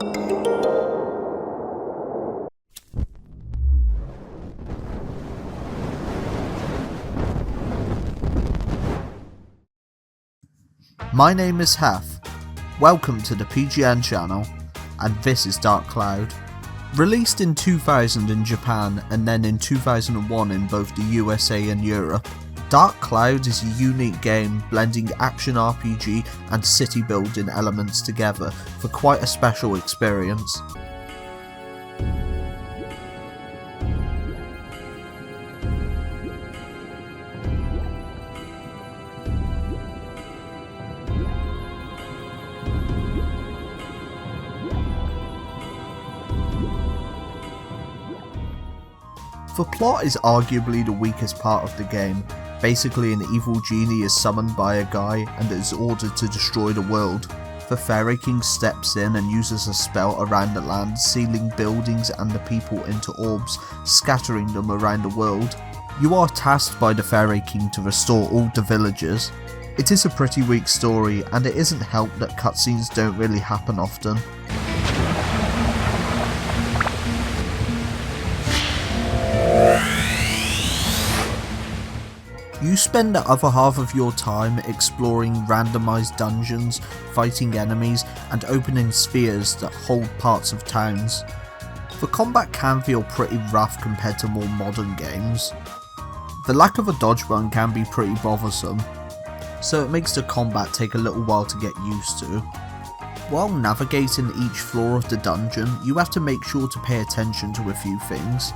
My name is Heth, welcome to the PGN channel, and this is Dark Cloud. Released in 2000 in Japan and then in 2001 in both the USA and Europe, Dark Cloud is a unique game blending action RPG and city building elements together for quite a special experience. The plot is arguably the weakest part of the game. Basically, an evil genie is summoned by a guy and is ordered to destroy the world. The Fairy King steps in and uses a spell around the land, sealing buildings and the people into orbs, scattering them around the world. You are tasked by the Fairy King to restore all the villagers. It is a pretty weak story, and it isn't helped that cutscenes don't really happen often. You spend the other half of your time exploring randomised dungeons, fighting enemies, and opening spheres that hold parts of towns. The combat can feel pretty rough compared to more modern games. The lack of a dodge button can be pretty bothersome, so it makes the combat take a little while to get used to. While navigating each floor of the dungeon, you have to make sure to pay attention to a few things.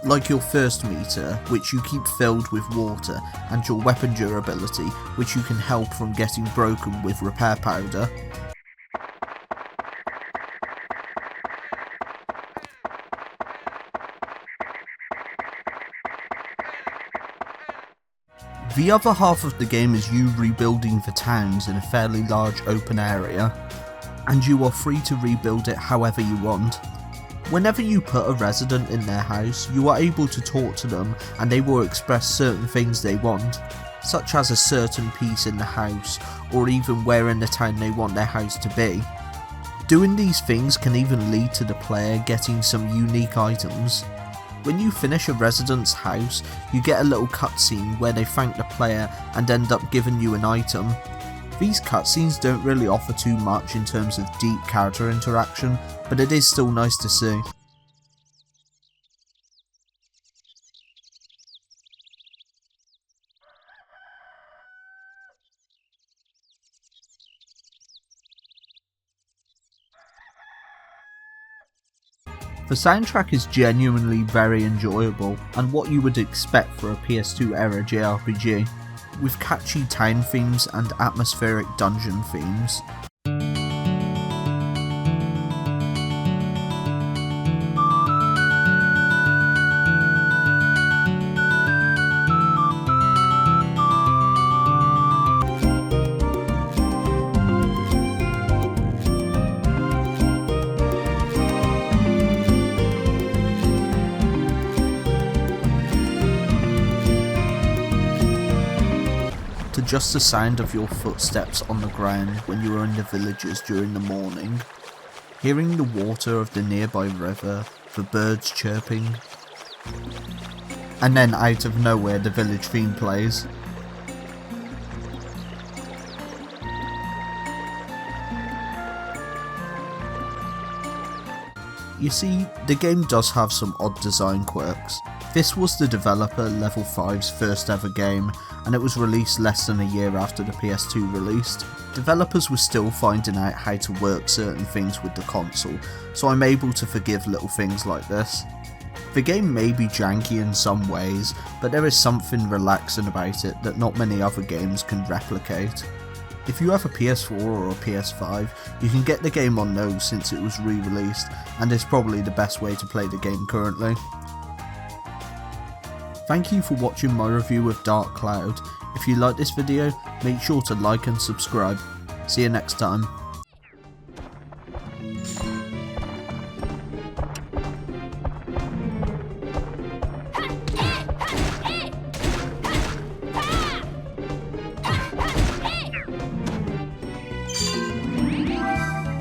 Like your thirst meter, which you keep filled with water, and your weapon durability, which you can help from getting broken with repair powder. The other half of the game is you rebuilding the towns in a fairly large open area, and you are free to rebuild it however you want. Whenever you put a resident in their house, you are able to talk to them and they will express certain things they want, such as a certain piece in the house, or even where in the town they want their house to be. Doing these things can even lead to the player getting some unique items. When you finish a resident's house, you get a little cutscene where they thank the player and end up giving you an item. These cutscenes don't really offer too much in terms of deep character interaction, but it is still nice to see. The soundtrack is genuinely very enjoyable, and what you would expect for a PS2 era JRPG, with catchy town themes and atmospheric dungeon themes. To just the sound of your footsteps on the ground when you are in the villages during the morning, hearing the water of the nearby river, the birds chirping, and then out of nowhere the village theme plays. You see, the game does have some odd design quirks. This was the developer Level 5's first ever game, and it was released less than a year after the PS2 released. Developers were still finding out how to work certain things with the console, so I'm able to forgive little things like this. The game may be janky in some ways, but there is something relaxing about it that not many other games can replicate. If you have a PS4 or a PS5, you can get the game on those since it was re-released, and is probably the best way to play the game currently. Thank you for watching my review of Dark Cloud. If you like this video, make sure to like and subscribe. See you next time.